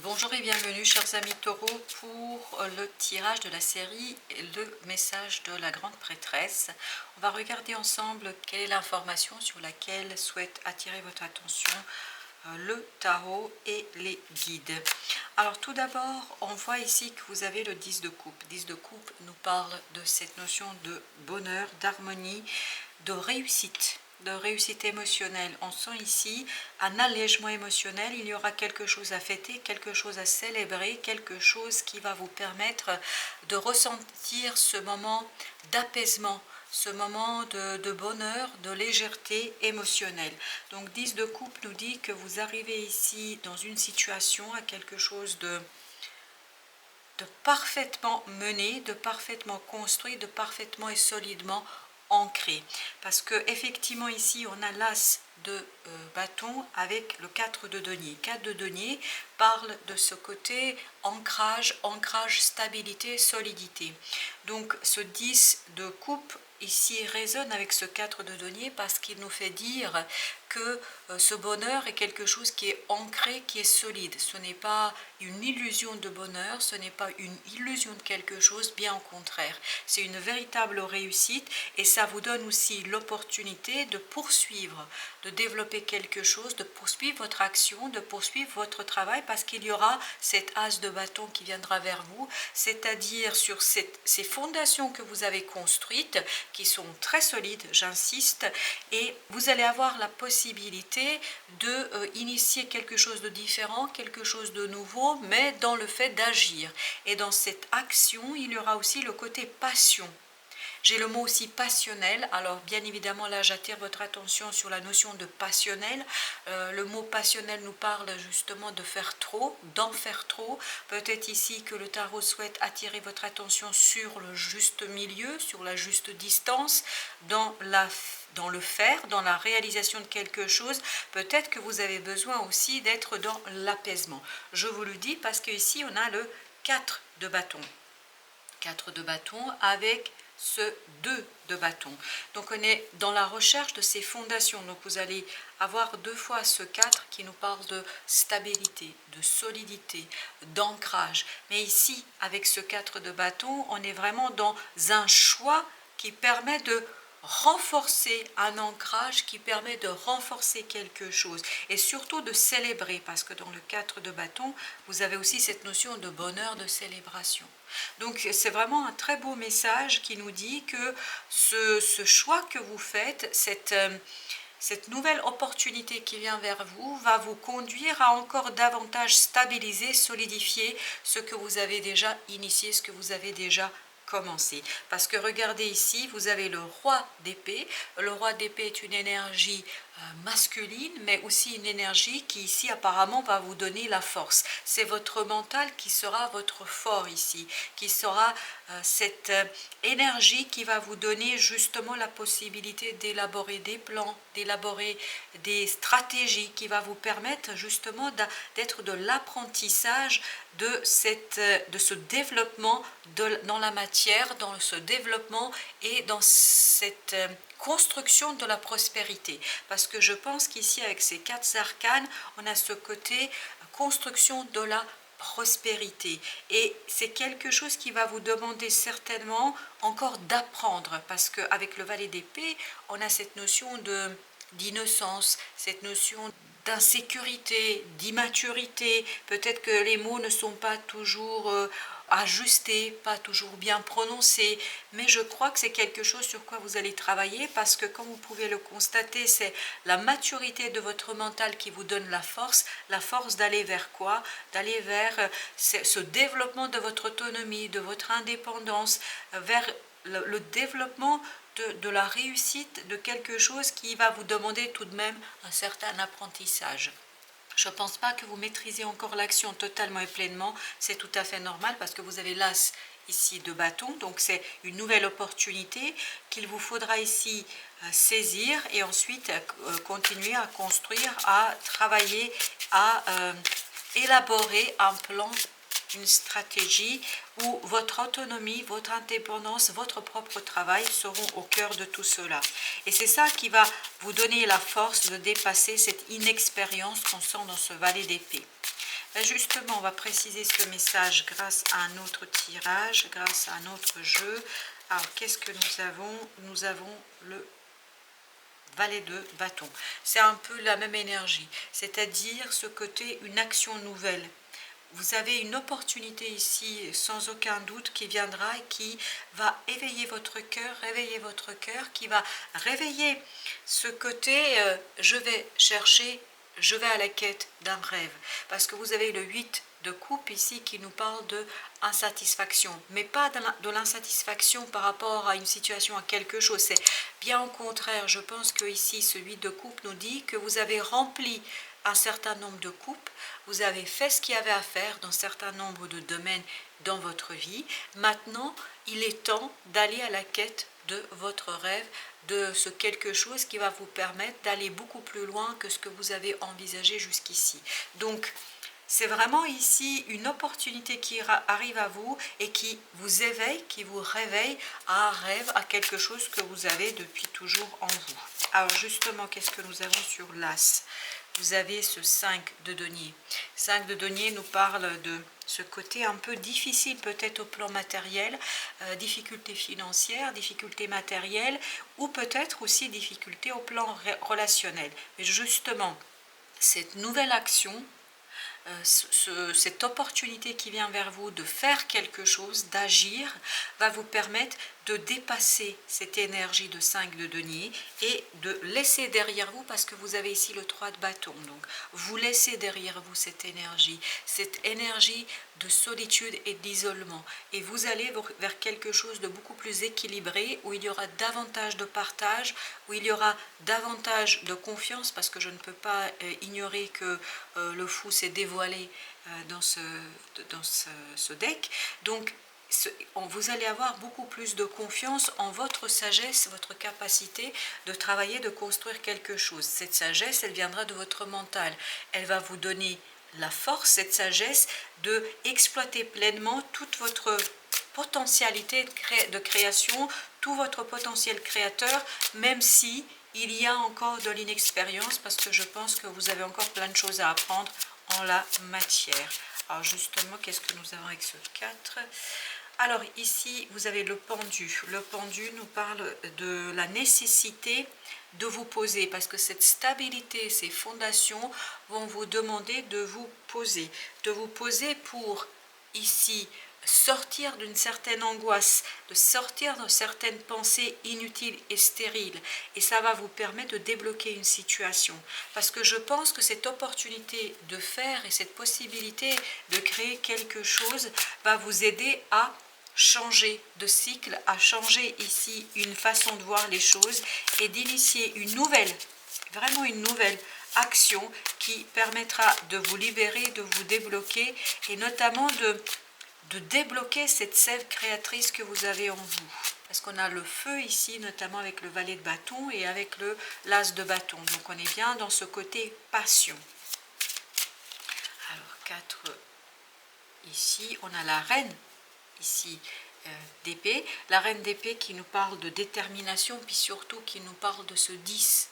Bonjour et bienvenue chers amis taureaux pour le tirage de la série Le message de la grande prêtresse. On va regarder ensemble quelle est l'information sur laquelle souhaite attirer votre attention le tarot et les guides. Alors tout d'abord, on voit ici que vous avez le 10 de coupe. 10 de coupe nous parle de cette notion de bonheur, d'harmonie, de réussite émotionnelle. On sent ici un allègement émotionnel, il y aura quelque chose à fêter, quelque chose à célébrer, quelque chose qui va vous permettre de ressentir ce moment d'apaisement, ce moment de bonheur, de légèreté émotionnelle. Donc 10 de coupe nous dit que vous arrivez ici dans une situation, à quelque chose de parfaitement mené, de parfaitement construit, de parfaitement et solidement ancré. Parce que effectivement ici on a l'as de bâton avec le 4 de denier. 4 de denier parle de ce côté ancrage, stabilité, solidité. Donc ce 10 de coupe ici résonne avec ce 4 de denier parce qu'il nous fait dire que ce bonheur est quelque chose qui est ancré, qui est solide. Ce n'est pas une illusion de bonheur, ce n'est pas une illusion de quelque chose, bien au contraire. C'est une véritable réussite et ça vous donne aussi l'opportunité de poursuivre, de développer quelque chose, de poursuivre votre action, de poursuivre votre travail parce qu'il y aura cet as de bâton qui viendra vers vous, c'est-à-dire sur ces fondations que vous avez construites, qui sont très solides, j'insiste, et vous allez avoir la possibilité de initier quelque chose de différent, quelque chose de nouveau, mais dans le fait d'agir. Et dans cette action, il y aura aussi le côté passion. J'ai le mot aussi passionnel, alors bien évidemment là j'attire votre attention sur la notion de passionnel. Le mot passionnel nous parle justement de faire trop, d'en faire trop. Peut-être ici que le tarot souhaite attirer votre attention sur le juste milieu, sur la juste distance, dans le faire, dans la réalisation de quelque chose. Peut-être que vous avez besoin aussi d'être dans l'apaisement. Je vous le dis parce qu'ici on a le 4 de bâton. 4 de bâton avec ce 2 de bâton. Donc on est dans la recherche de ces fondations. Donc vous allez avoir deux fois ce 4 qui nous parle de stabilité, de solidité, d'ancrage. Mais ici, avec ce 4 de bâton, on est vraiment dans un choix qui permet de renforcer un ancrage, qui permet de renforcer quelque chose et surtout de célébrer, parce que dans le 4 de bâton, vous avez aussi cette notion de bonheur, de célébration. Donc c'est vraiment un très beau message qui nous dit que ce choix que vous faites, cette nouvelle opportunité qui vient vers vous va vous conduire à encore davantage stabiliser, solidifier ce que vous avez déjà initié, ce que vous avez déjà commencé. Parce que regardez ici, vous avez le roi d'épée. Le roi d'épée est une énergie masculine, mais aussi une énergie qui ici apparemment va vous donner la force. C'est votre mental qui sera votre fort ici, qui sera cette énergie qui va vous donner justement la possibilité d'élaborer des plans, d'élaborer des stratégies, qui va vous permettre justement d'être de l'apprentissage de ce développement dans la matière, dans ce développement et dans cette construction de la prospérité. Parce que je pense qu'ici, avec ces 4 arcanes, on a ce côté construction de la prospérité. Et c'est quelque chose qui va vous demander certainement encore d'apprendre. Parce qu'avec le valet d'épée, on a cette notion d'innocence, cette notion d'insécurité, d'immaturité. Peut-être que les mots ne sont pas toujours ajustés, pas toujours bien prononcés, mais je crois que c'est quelque chose sur quoi vous allez travailler parce que comme vous pouvez le constater, c'est la maturité de votre mental qui vous donne la force d'aller vers quoi? D'aller vers ce développement de votre autonomie, de votre indépendance, vers le développement de la réussite de quelque chose qui va vous demander tout de même un certain apprentissage. Je ne pense pas que vous maîtrisez encore l'action totalement et pleinement, c'est tout à fait normal parce que vous avez l'as ici de bâton, donc c'est une nouvelle opportunité qu'il vous faudra ici saisir et ensuite continuer à construire, à travailler, à élaborer un plan, une stratégie où votre autonomie, votre indépendance, votre propre travail seront au cœur de tout cela. Et c'est ça qui va vous donner la force de dépasser cette inexpérience qu'on sent dans ce valet d'épée. Et justement, on va préciser ce message grâce à un autre tirage, grâce à un autre jeu. Alors, qu'est-ce que nous avons? Nous avons le valet de bâton. C'est un peu la même énergie, c'est-à-dire ce côté, une action nouvelle. Vous avez une opportunité ici, sans aucun doute, qui viendra et qui va éveiller votre cœur, réveiller votre cœur, qui va réveiller ce côté, je vais chercher, je vais à la quête d'un rêve. Parce que vous avez le 8 de coupe ici qui nous parle de insatisfaction, mais pas de l'insatisfaction par rapport à une situation, à quelque chose. C'est bien au contraire, je pense que ici, ce 8 de coupe nous dit que vous avez rempli un certain nombre de coupes, vous avez fait ce qu'il y avait à faire dans un certain nombre de domaines dans votre vie. Maintenant, il est temps d'aller à la quête de votre rêve, de ce quelque chose qui va vous permettre d'aller beaucoup plus loin que ce que vous avez envisagé jusqu'ici. Donc, c'est vraiment ici une opportunité qui arrive à vous et qui vous éveille, qui vous réveille à un rêve, à quelque chose que vous avez depuis toujours en vous. Alors justement, qu'est-ce que nous avons sur l'As? Vous avez ce 5 de denier. 5 de denier nous parle de ce côté un peu difficile peut-être au plan matériel, difficultés financières, difficultés matérielles ou peut-être aussi difficultés au plan relationnel. Mais justement, cette nouvelle action, cette opportunité qui vient vers vous de faire quelque chose, d'agir, va vous permettre de dépasser cette énergie de 5 de denier et de laisser derrière vous, parce que vous avez ici le 3 de bâton, donc vous laissez derrière vous cette énergie de solitude et d'isolement, et vous allez vers quelque chose de beaucoup plus équilibré, où il y aura davantage de partage, où il y aura davantage de confiance, parce que je ne peux pas ignorer que le fou s'est dévoilé dans ce deck. Donc vous allez avoir beaucoup plus de confiance en votre sagesse, votre capacité de travailler, de construire quelque chose. Cette sagesse, elle viendra de votre mental. Elle va vous donner la force, cette sagesse, de exploiter pleinement toute votre potentialité de création, tout votre potentiel créateur, même si il y a encore de l'inexpérience, parce que je pense que vous avez encore plein de choses à apprendre en la matière. Alors justement, qu'est-ce que nous avons avec ce 4 ? Alors ici, vous avez le pendu. Le pendu nous parle de la nécessité de vous poser, parce que cette stabilité, ces fondations vont vous demander de vous poser. De vous poser pour, ici, sortir d'une certaine angoisse, de sortir de certaines pensées inutiles et stériles. Et ça va vous permettre de débloquer une situation. Parce que je pense que cette opportunité de faire et cette possibilité de créer quelque chose va vous aider à changer de cycle, à changer ici une façon de voir les choses et d'initier une nouvelle, vraiment une nouvelle action qui permettra de vous libérer, de vous débloquer et notamment de débloquer cette sève créatrice que vous avez en vous. Parce qu'on a le feu ici, notamment avec le valet de bâton et avec l'as de bâton. Donc on est bien dans ce côté passion. Alors 4 ici, on a la reine ici d'épée. La reine d'épée qui nous parle de détermination, puis surtout qui nous parle de ce 10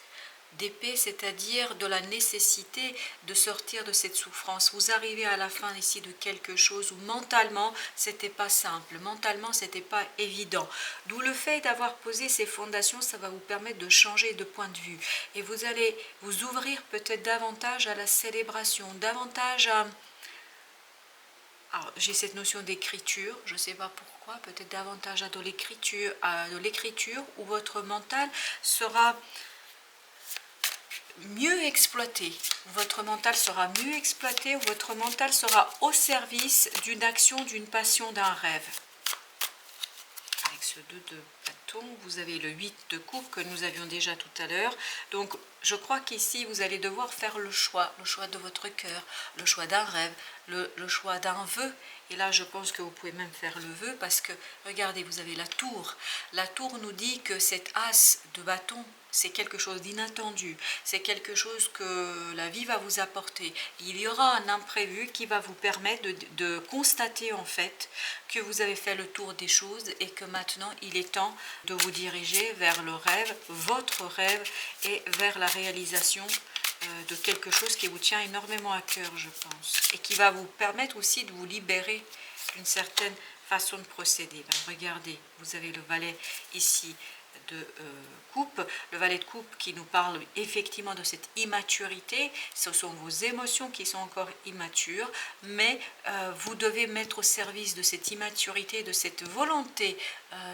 d'épée, c'est-à-dire de la nécessité de sortir de cette souffrance. Vous arrivez à la fin ici de quelque chose où mentalement c'était pas simple, mentalement c'était pas évident. D'où le fait d'avoir posé ces fondations, ça va vous permettre de changer de point de vue. Et vous allez vous ouvrir peut-être davantage à la célébration, davantage à... Alors, j'ai cette notion d'écriture, je ne sais pas pourquoi, peut-être davantage à de l'écriture où votre mental sera mieux exploité, où votre mental sera mieux exploité, où votre mental sera au service d'une action, d'une passion, d'un rêve. Avec ce 2 de bâton, vous avez le 8 de coupe que nous avions déjà tout à l'heure. Donc, je crois qu'ici, vous allez devoir faire le choix de votre cœur, le choix d'un rêve, le choix d'un vœu. Et là, je pense que vous pouvez même faire le vœu parce que, regardez, vous avez la tour. La tour nous dit que cet as de bâton, c'est quelque chose d'inattendu. C'est quelque chose que la vie va vous apporter. Il y aura un imprévu qui va vous permettre de constater en fait que vous avez fait le tour des choses et que maintenant, il est temps de vous diriger vers le rêve, votre rêve, et vers la réalisation de quelque chose qui vous tient énormément à cœur, je pense, et qui va vous permettre aussi de vous libérer d'une certaine façon de procéder. Ben, regardez, vous avez le valet ici de coupe, le valet de coupe qui nous parle effectivement de cette immaturité. Ce sont vos émotions qui sont encore immatures, mais vous devez mettre au service de cette immaturité, de cette volonté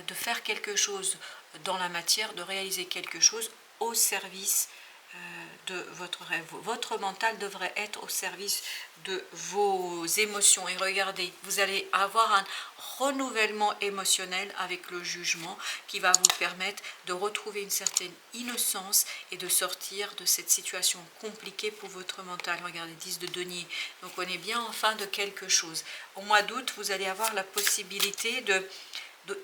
de faire quelque chose dans la matière, de réaliser quelque chose au service de votre rêve. Votre mental devrait être au service de vos émotions. Et regardez, vous allez avoir un renouvellement émotionnel avec le jugement qui va vous permettre de retrouver une certaine innocence et de sortir de cette situation compliquée pour votre mental. Regardez, 10 de denier. Donc on est bien en fin de quelque chose. Au mois d'août, vous allez avoir la possibilité de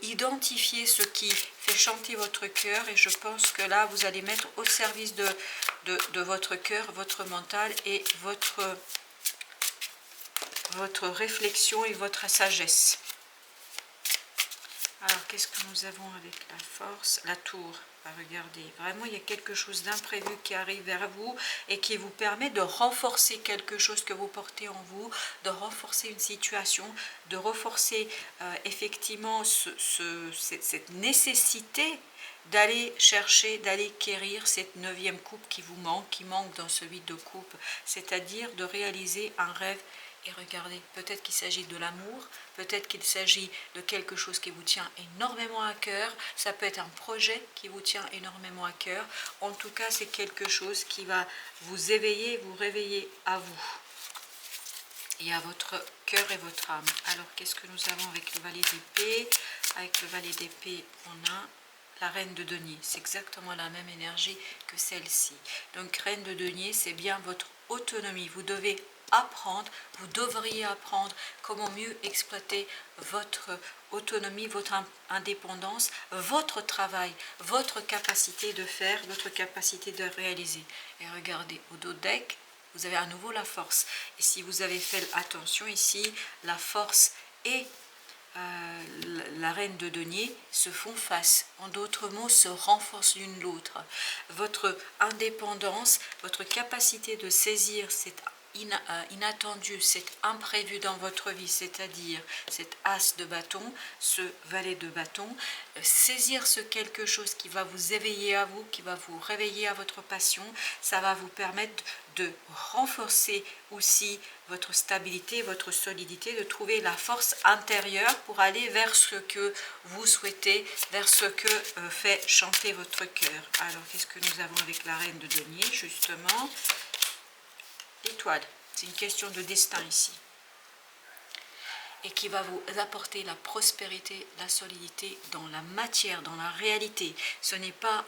identifier ce qui fait chanter votre cœur, et je pense que là vous allez mettre au service de votre cœur, votre mental et votre réflexion et votre sagesse. Alors qu'est-ce que nous avons avec la force? La tour. Regardez, vraiment il y a quelque chose d'imprévu qui arrive vers vous et qui vous permet de renforcer quelque chose que vous portez en vous, de renforcer une situation, de renforcer effectivement cette nécessité d'aller chercher, d'aller quérir cette 9e coupe qui vous manque, qui manque dans ce 8 de coupe, c'est-à-dire de réaliser un rêve. Et regardez, peut-être qu'il s'agit de l'amour, peut-être qu'il s'agit de quelque chose qui vous tient énormément à cœur, ça peut être un projet qui vous tient énormément à cœur. En tout cas, c'est quelque chose qui va vous éveiller, vous réveiller à vous et à votre cœur et votre âme. Alors, qu'est-ce que nous avons avec le valet d'épée? Avec le valet d'épée, on a la reine de denier. C'est exactement la même énergie que celle-ci. Donc, reine de denier, c'est bien votre autonomie. Vous devez apprendre, vous devriez apprendre comment mieux exploiter votre autonomie, votre indépendance, votre travail, votre capacité de faire, votre capacité de réaliser. Et regardez, au dos deck, vous avez à nouveau la force. Et si vous avez fait attention ici, la force et la reine de denier se font face, en d'autres mots se renforcent l'une l'autre. Votre indépendance, votre capacité de saisir cette inattendu, cet imprévu dans votre vie, c'est-à-dire cet as de bâton, ce valet de bâton, saisir ce quelque chose qui va vous éveiller à vous, qui va vous réveiller à votre passion, ça va vous permettre de renforcer aussi votre stabilité, votre solidité, de trouver la force intérieure pour aller vers ce que vous souhaitez, vers ce que fait chanter votre cœur. Alors, qu'est-ce que nous avons avec la reine de denier, justement? L'étoile, c'est une question de destin ici. Et qui va vous apporter la prospérité, la solidité dans la matière, dans la réalité. Ce n'est pas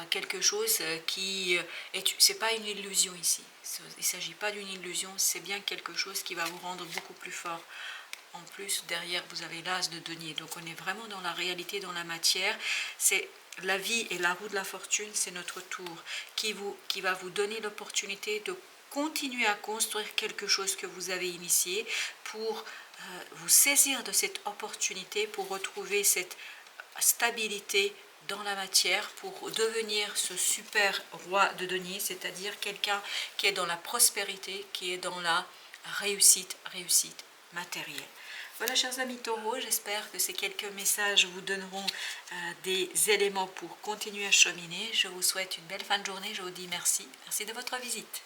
quelque chose qui c'est pas une illusion ici. Il ne s'agit pas d'une illusion, c'est bien quelque chose qui va vous rendre beaucoup plus fort. En plus, derrière, vous avez l'as de denier. Donc, on est vraiment dans la réalité, dans la matière. C'est la vie et la roue de la fortune, c'est notre tour qui va vous donner l'opportunité de continuer à construire quelque chose que vous avez initié pour vous saisir de cette opportunité, pour retrouver cette stabilité dans la matière, pour devenir ce super roi de denier, c'est-à-dire quelqu'un qui est dans la prospérité, qui est dans la réussite matérielle. Voilà, chers amis taureaux, j'espère que ces quelques messages vous donneront des éléments pour continuer à cheminer. Je vous souhaite une belle fin de journée, je vous dis merci. Merci de votre visite.